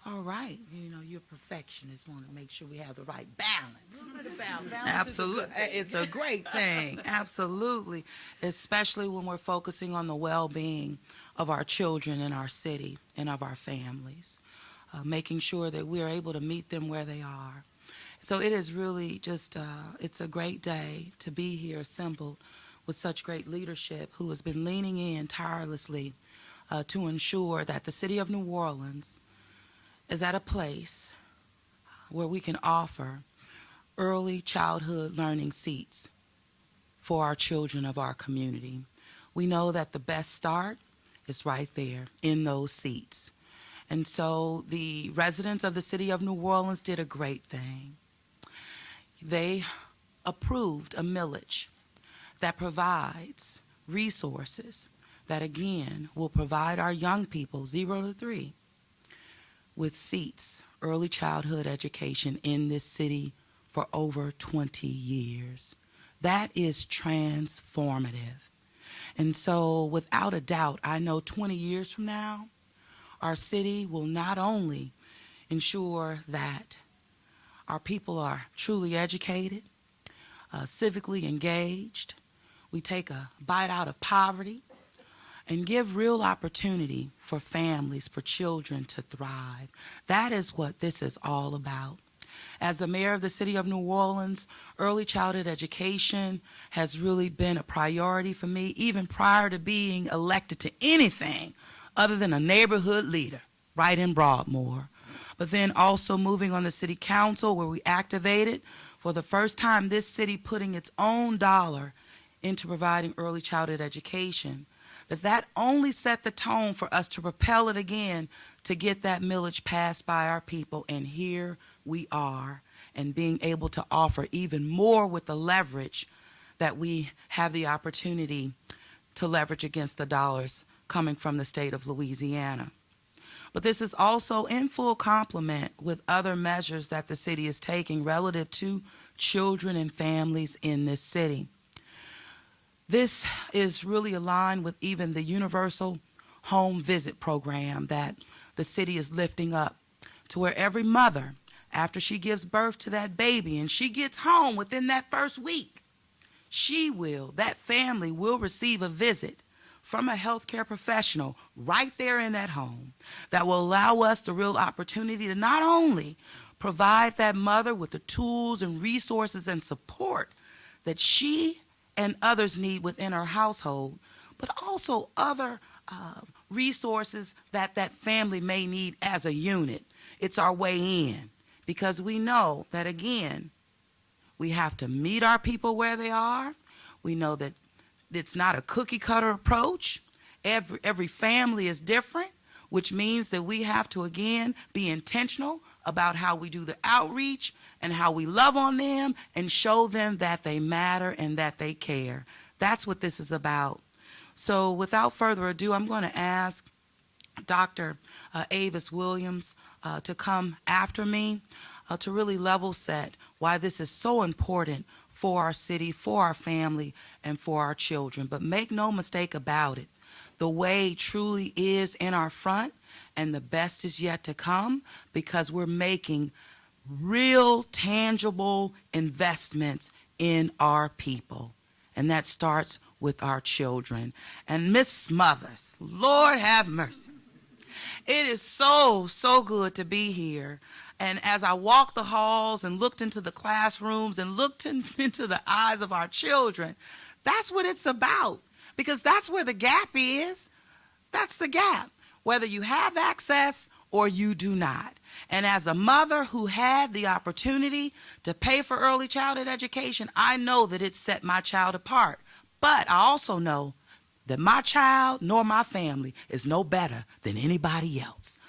All right. You know, you're a perfectionist. Want to make sure we have the right balance. A little bit of balance. Absolutely. It's a great thing. Absolutely. Especially when we're focusing on the well-being of our children in our city and of our families. Making sure that we are able to meet them where they are. So it is really just, it's a great day to be here assembled with such great leadership who has been leaning in tirelessly to ensure that the city of New Orleans is at a place where we can offer early childhood learning seats for our children of our community. We know that the best start is right there in those seats. And so the residents of the city of New Orleans did a great thing. They approved a millage that provides resources that, again, will provide our young people, 0 to 3, with seats, early childhood education in this city for over 20 years. That is transformative. And so, without a doubt, I know 20 years from now, our city will not only ensure that our people are truly educated, civically engaged, we take a bite out of poverty, and give real opportunity for families, for children to thrive. That is what this is all about. As the mayor of the city of New Orleans, early childhood education has really been a priority for me, even prior to being elected to anything other than a neighborhood leader right in Broadmoor. But then also moving on the city council, where we activated for the first time this city putting its own dollar into providing early childhood education, that only set the tone for us to propel it again to get that millage passed by our people. And here we are, and being able to offer even more with the leverage that we have the opportunity to leverage against the dollars coming from the state of Louisiana. But this is also in full complement with other measures that the city is taking relative to children and families in this city. This is really aligned with even the universal home visit program that the city is lifting up, to where every mother, after she gives birth to that baby and she gets home within that first week, that family will receive a visit from a healthcare professional right there in that home that will allow us the real opportunity to not only provide that mother with the tools and resources and support that she and others need within our household, but also other resources that that family may need as a unit. It's our way in, because we know that, again, we have to meet our people where they are. We know that it's not a cookie cutter approach. Every family is different, which means that we have to, again, be intentional about how we do the outreach and how we love on them and show them that they matter and that they care. That's what this is about. So without further ado, I'm going to ask Dr. Avis Williams to come after me to really level set why this is so important for our city, for our family, and for our children. But make no mistake about it, the way truly is in our front, and the best is yet to come, because we're making real, tangible investments in our people. And that starts with our children. And Miss Smothers, Lord have mercy. It is so, so good to be here. And as I walked the halls and looked into the classrooms and looked into the eyes of our children, that's what it's about. Because that's where the gap is. That's the gap, whether you have access or you do not. And as a mother who had the opportunity to pay for early childhood education, I know that it set my child apart. But I also know that my child nor my family is no better than anybody else.